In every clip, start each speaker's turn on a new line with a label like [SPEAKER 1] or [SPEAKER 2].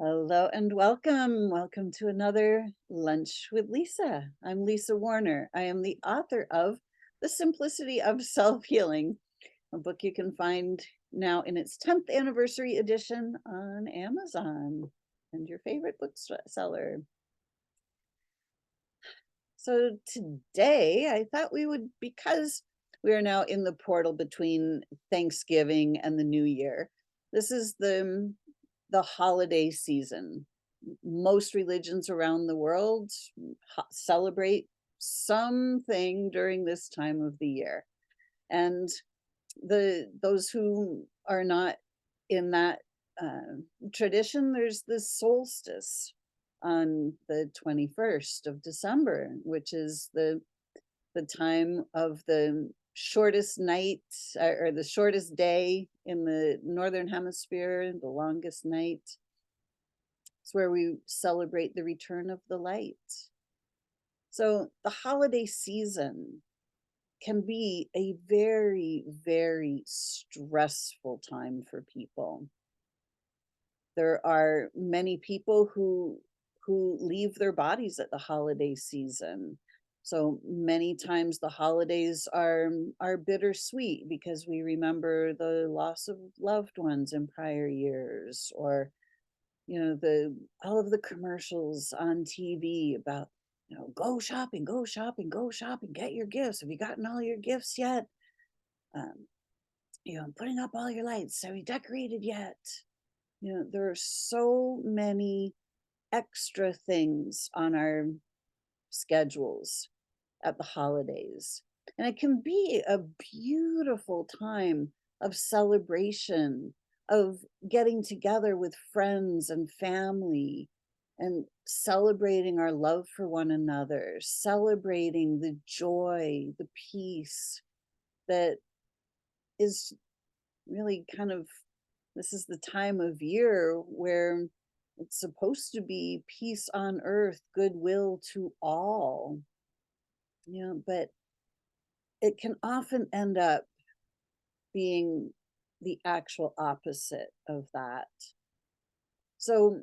[SPEAKER 1] Hello and welcome. Welcome to another Lunch with Lisa. I'm Lisa Warner. I am the author of The Simplicity of Self-Healing, a book you can find now in its 10th anniversary edition on Amazon and your favorite bookseller. So today I thought we would, because we are now in the portal between Thanksgiving and the New Year. This is the holiday season. Most religions around the world celebrate something during this time of the year. And those who are not in that uh, tradition, there's the solstice on the 21st of December, which is the time of the shortest night or the shortest day in the northern hemisphere, the longest night. It's where we celebrate the return of the light. So the holiday season can be a very, very stressful time for people. There are many people who leave their bodies at the holiday season. So many times the holidays are bittersweet because we remember the loss of loved ones in prior years, or the all of the commercials on TV about, go shopping, go shopping, go shopping, get your gifts. Have you gotten all your gifts yet? Um, putting up all your lights. Have you decorated yet? There are so many extra things on our schedules at the holidays. And it can be a beautiful time of celebration, of getting together with friends and family and celebrating our love for one another, celebrating the joy, the peace that is really kind of, this is the time of year where it's supposed to be peace on earth, goodwill to all. But it can often end up being the actual opposite of that. So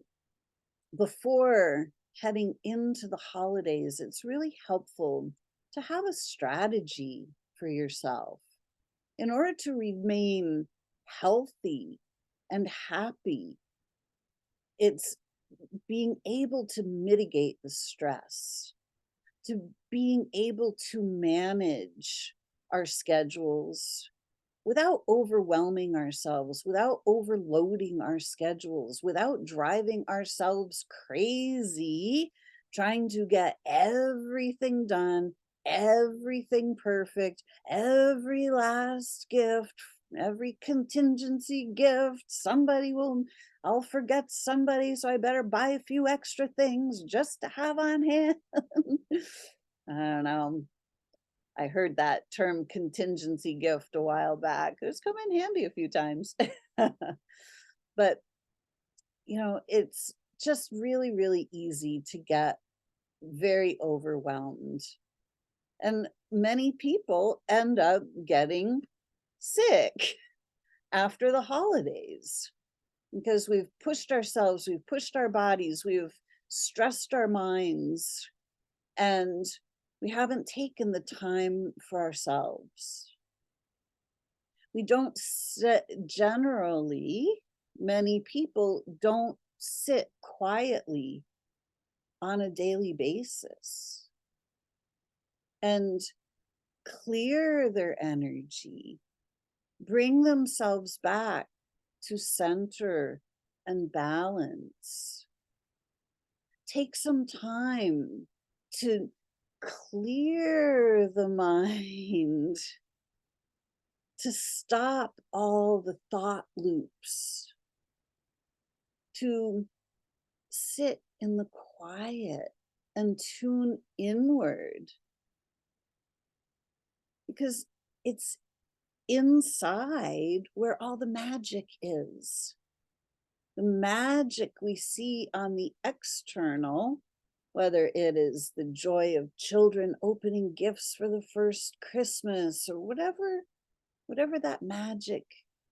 [SPEAKER 1] before heading into the holidays, it's really helpful to have a strategy for yourself in order to remain healthy and happy. It's being able to mitigate the stress, to being able to manage our schedules without overwhelming ourselves, without overloading our schedules, without driving ourselves crazy, trying to get everything done, everything perfect, every last gift, every contingency gift. I'll forget somebody, so I better buy a few extra things just to have on hand. I don't know. I heard that term contingency gift a while back. It's come in handy a few times. But, it's just really, really easy to get very overwhelmed. And many people end up getting sick after the holidays because we've pushed ourselves, we've pushed our bodies, we've stressed our minds, and we haven't taken the time for ourselves. We don't sit, generally, many people don't sit quietly on a daily basis and clear their energy, bring themselves back to center and balance. Take some time to clear the mind, to stop all the thought loops, to sit in the quiet and tune inward, because it's inside where all the magic is. The magic we see on the external, whether it is the joy of children opening gifts for the first Christmas or whatever that magic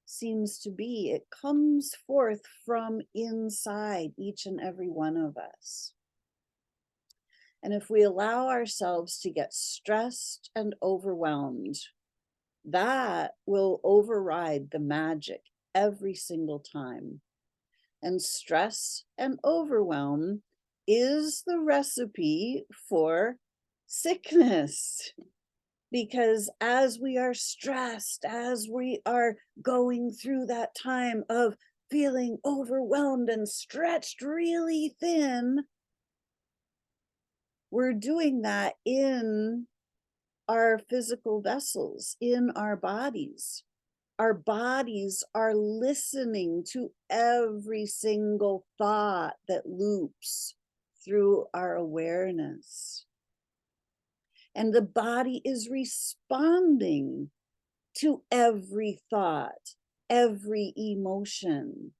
[SPEAKER 1] seems to be. It comes forth from inside each and every one of us. And if we allow ourselves to get stressed and overwhelmed, that will override the magic every single time. And stress and overwhelm is the recipe for sickness. Because as we are stressed, as we are going through that time of feeling overwhelmed and stretched really thin, we're doing that in our physical vessels, in our bodies. Our bodies are listening to every single thought that loops through our awareness. And the body is responding to every thought, every emotion.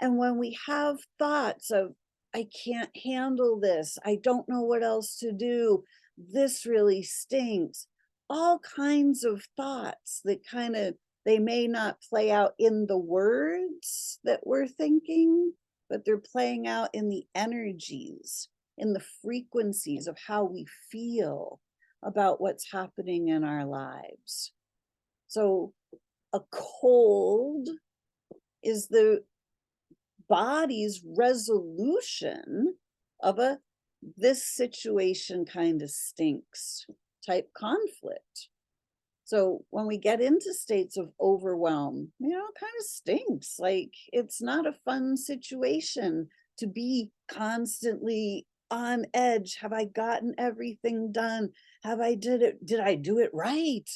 [SPEAKER 1] And when we have thoughts of, I can't handle this, I don't know what else to do, this really stinks, all kinds of thoughts that they may not play out in the words that we're thinking, but they're playing out in the energies, in the frequencies of how we feel about what's happening in our lives. So a cold is the body's resolution of this situation kind of stinks type conflict. So when we get into states of overwhelm, it kind of stinks. Like, it's not a fun situation to be constantly on edge. Have I gotten everything done? Did I do it right?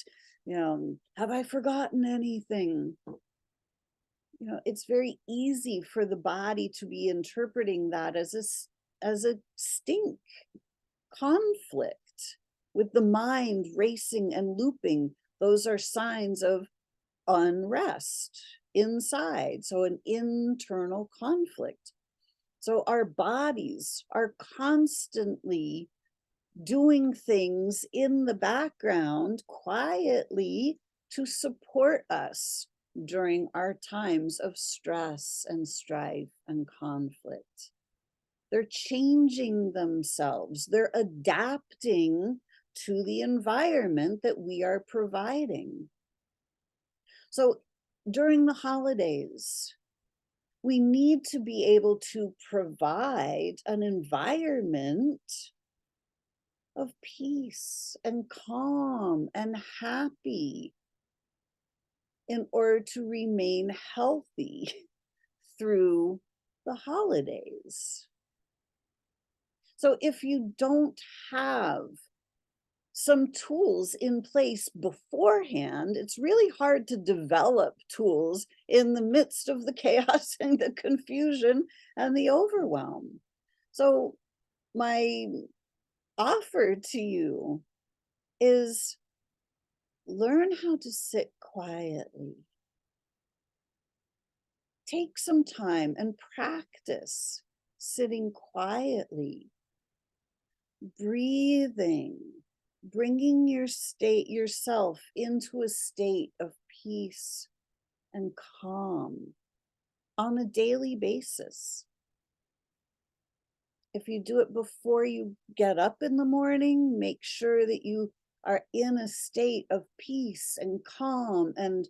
[SPEAKER 1] Have I forgotten anything? It's very easy for the body to be interpreting that as a stink conflict with the mind racing and looping. Those are signs of unrest inside, so an internal conflict. So our bodies are constantly doing things in the background quietly to support us during our times of stress and strife and conflict. They're changing themselves. They're adapting to the environment that we are providing. So during the holidays, we need to be able to provide an environment of peace and calm and happy in order to remain healthy through the holidays. So if you don't have some tools in place beforehand, it's really hard to develop tools in the midst of the chaos and the confusion and the overwhelm. So my offer to you is learn how to sit quietly. Take some time and practice sitting quietly, breathing, bringing yourself into a state of peace and calm on a daily basis. If you do it before you get up in the morning, make sure that you are in a state of peace and calm and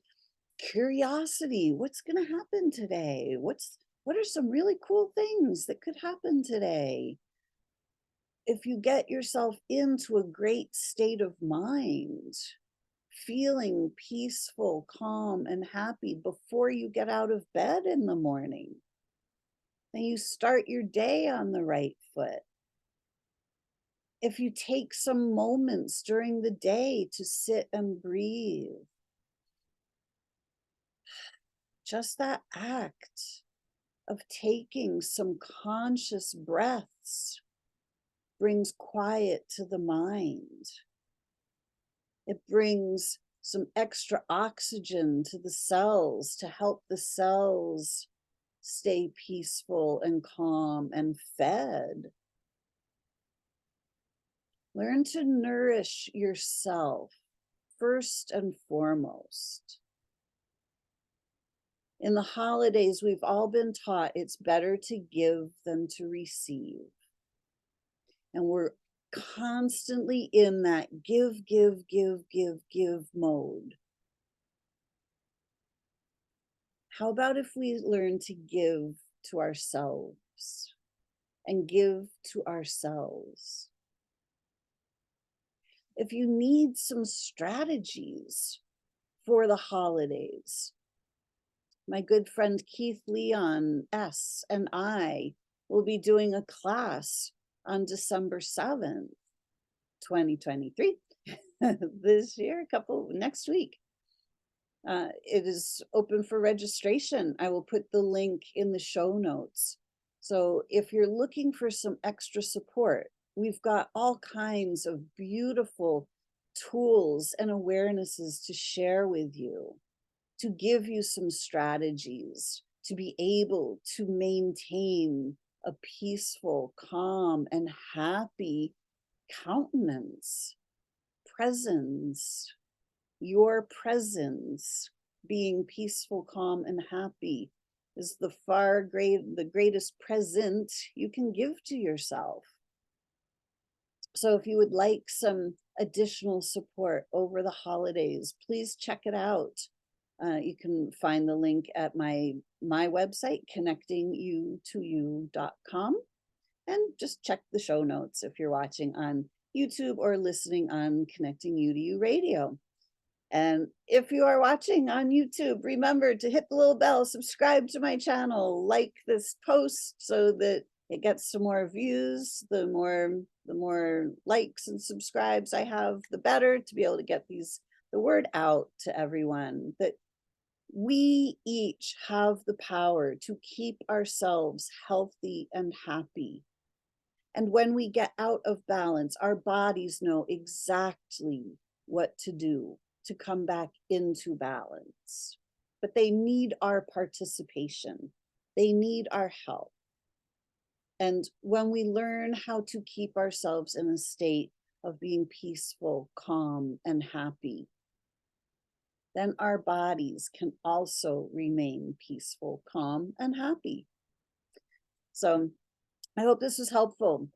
[SPEAKER 1] curiosity. What's going to happen today? What are some really cool things that could happen today? If you get yourself into a great state of mind, feeling peaceful, calm, and happy before you get out of bed in the morning, then you start your day on the right foot. If you take some moments during the day to sit and breathe, just that act of taking some conscious breaths brings quiet to the mind. It brings some extra oxygen to the cells to help the cells stay peaceful and calm and fed. Learn to nourish yourself first and foremost. In the holidays, we've all been taught it's better to give than to receive. And we're constantly in that give, give, give, give, give mode. How about if we learn to give to ourselves and give to ourselves? If you need some strategies for the holidays, my good friend Keith Leon S. and I will be doing a class on December 7th, 2023, this year, next week. It is open for registration. I will put the link in the show notes. So if you're looking for some extra support, we've got all kinds of beautiful tools and awarenesses to share with you, to give you some strategies to be able to maintain a peaceful, calm, and happy countenance, presence. Your presence, being peaceful, calm, and happy, is the greatest present you can give to yourself. So if you would like some additional support over the holidays, please check it out. You can find the link at my website, connectingyou2you.com, and just check the show notes if you're watching on YouTube or listening on Connecting You to You Radio. And if you are watching on YouTube, remember to hit the little bell, subscribe to my channel, like this post so that it gets some more views. The more likes and subscribes I have, the better, to be able to get the word out to everyone that we each have the power to keep ourselves healthy and happy. And when we get out of balance, our bodies know exactly what to do to come back into balance. But they need our participation. They need our help. And when we learn how to keep ourselves in a state of being peaceful, calm, and happy, then our bodies can also remain peaceful, calm, and happy. So I hope this was helpful.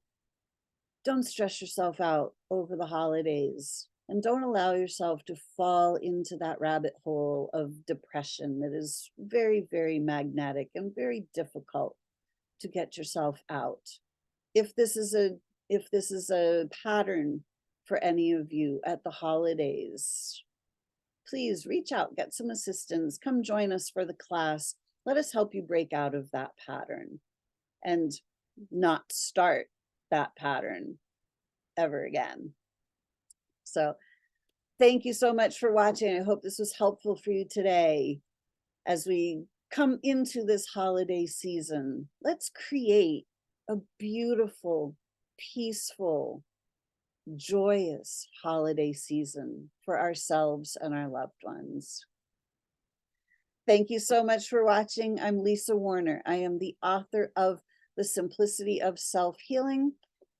[SPEAKER 1] Don't stress yourself out over the holidays, and don't allow yourself to fall into that rabbit hole of depression that is very, very magnetic and very difficult to get yourself out. If this is a pattern for any of you at the holidays, please reach out, get some assistance, come join us for the class. Let us help you break out of that pattern and not start that pattern ever again. So thank you so much for watching. I hope this was helpful for you today. As we come into this holiday season, let's create a beautiful, peaceful, joyous holiday season for ourselves and our loved ones. Thank you so much for watching. I'm Lisa Warner. I am the author of The Simplicity of Self-Healing,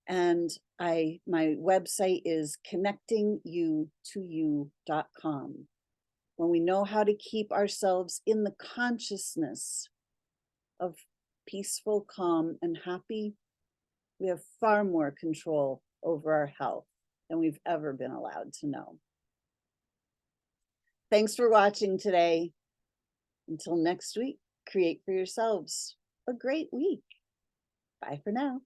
[SPEAKER 1] and my website is connectingyou2you.com. When we know how to keep ourselves in the consciousness of peaceful, calm, and happy, we have far more control over our health than we've ever been allowed to know. Thanks for watching today. Until next week, create for yourselves a great week. Bye for now.